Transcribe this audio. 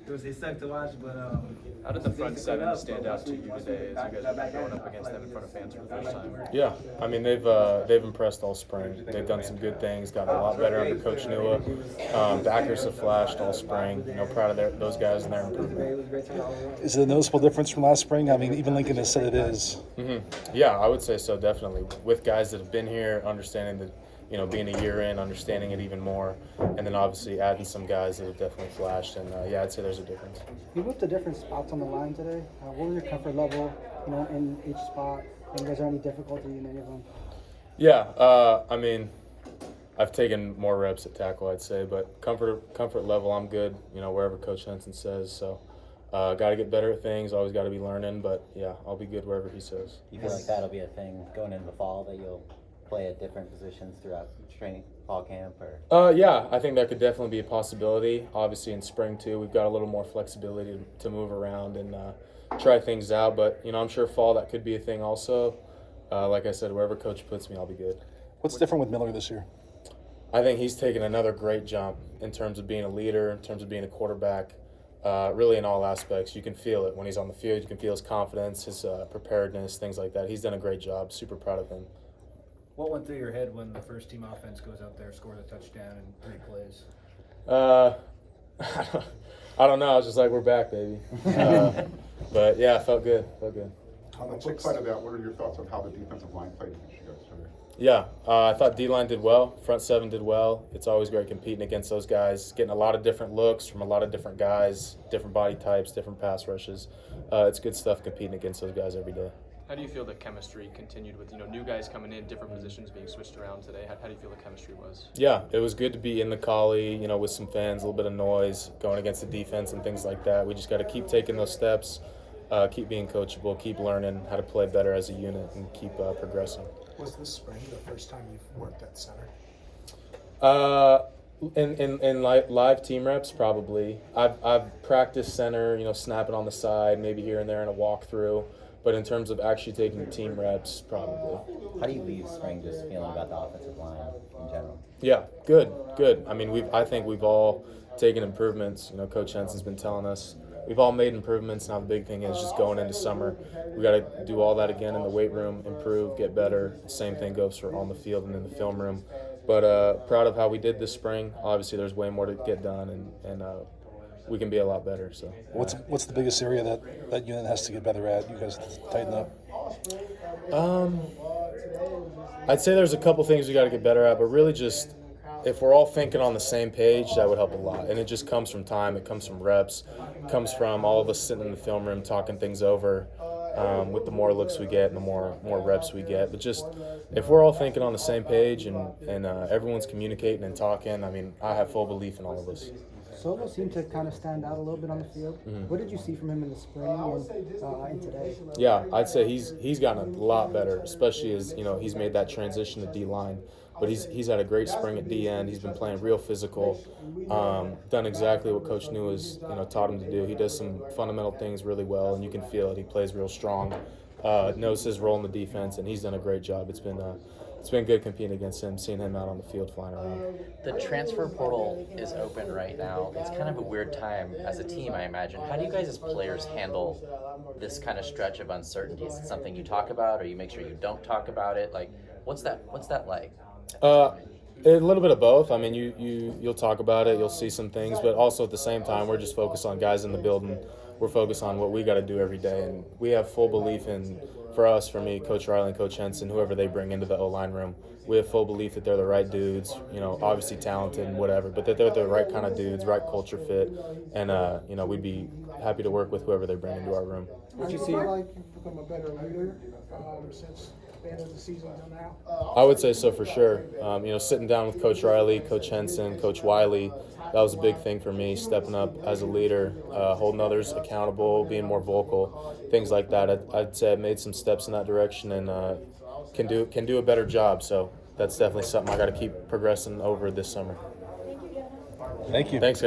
They suck to watch, but how did the front seven stand out to you today as you guys are going up against them in front of fans for the first time? Yeah, I mean they've impressed all spring. They've done some good things, gotten a lot better under Coach Nua. Backers have flashed all spring. Proud of those guys and their improvement. Is it a noticeable difference from last spring? I mean, even Lincoln has said it is. Yeah, I would say so, definitely. With guys that have been here, understanding that, being a year in, understanding it even more, and then obviously adding some guys that have definitely flashed. And yeah, I'd say there's a difference. You moved to different spots on the line today. What was your comfort level, in each spot? And was there any difficulty in any of them? Yeah, I mean, I've taken more reps at tackle, I'd say, but comfort level, I'm good. Wherever Coach Henson says. So, got to get better at things. Always got to be learning, but yeah, I'll be good wherever he says. You feel like that'll be a thing going into the fall, that you'll play at different positions throughout training, fall camp, or? Yeah, I think that could definitely be a possibility. Obviously, in spring too, we've got a little more flexibility to move around and try things out. But I'm sure fall that could be a thing also. Like I said, wherever Coach puts me, I'll be good. What's different with Miller this year? I think he's taken another great jump in terms of being a leader, in terms of being a quarterback. Really in all aspects. You can feel it when he's on the field. You can feel his confidence, his preparedness, things like that. He's done a great job. Super proud of him. What went through your head when the first team offense goes out there, scores a touchdown in 3 plays? I don't know. I was just like, we're back, baby. But yeah, felt good. On the flip side of that, what are your thoughts on how the defensive line played against you guys today? Yeah, I thought D-line did well. Front seven did well. It's always great competing against those guys, getting a lot of different looks from a lot of different guys, different body types, different pass rushes. It's good stuff competing against those guys every day. How do you feel the chemistry continued with new guys coming in, different positions being switched around today? How do you feel the chemistry was? Yeah, it was good to be in the Collie, with some fans, a little bit of noise, going against the defense and things like that. We just got to keep taking those steps, keep being coachable, keep learning how to play better as a unit, and keep progressing. Was this spring the first time you've worked at center? In live team reps, probably. I've practiced center, snapping on the side, maybe here and there in a walkthrough. But in terms of actually taking team reps, probably. How do you leave spring just feeling about the offensive line in general? Yeah, good. I mean, I think we've all taken improvements. Coach Henson's been telling us we've all made improvements. Now the big thing is just going into summer. We got to do all that again in the weight room, improve, get better. Same thing goes for on the field and in the film room. But proud of how we did this spring. Obviously, there's way more to get done, and we can be a lot better. So what's the biggest area that unit has to get better at? You guys tighten up. I'd say there's a couple things we got to get better at, but really just if we're all thinking on the same page, that would help a lot. And it just comes from time. It comes from reps. It comes from all of us sitting in the film room talking things over. With the more looks we get and the more reps we get. But just if we're all thinking on the same page and everyone's communicating and talking, I mean, I have full belief in all of us. Solo seemed to kind of stand out a little bit on the field. What did you see from him in the spring and today? Yeah, I'd say he's gotten a lot better, especially as he's made that transition to D-line. But he's had a great spring at D-end. He's been playing real physical, done exactly what Coach New has taught him to do. He does some fundamental things really well, and you can feel it. He plays real strong, knows his role in the defense, and he's done a great job. It's been good competing against him, seeing him out on the field flying around. The transfer portal is open right now. It's kind of a weird time as a team, I imagine. How do you guys as players handle this kind of stretch of uncertainty? Is it something you talk about, or you make sure you don't talk about it? Like, what's that like? A little bit of both. I mean, you'll talk about it, you'll see some things, but also at the same time, we're just focused on guys in the building. We're focused on what we got to do every day, and we have full belief in, for me, Coach Riley and Coach Henson, whoever they bring into the O-line room, we have full belief that they're the right dudes, obviously talented and whatever, but that they're the right kind of dudes, right culture fit, and, we'd be happy to work with whoever they bring into our room. Would you feel like you've become a better leader since the end of the season until now? I would say so for sure. Sitting down with Coach Riley, Coach Henson, Coach Wiley, that was a big thing for me, stepping up as a leader, holding others accountable, being more vocal, things like that. I'd say I made some steps in that direction and can do a better job. So that's definitely something I got to keep progressing over this summer. Thank you. Thanks, guys.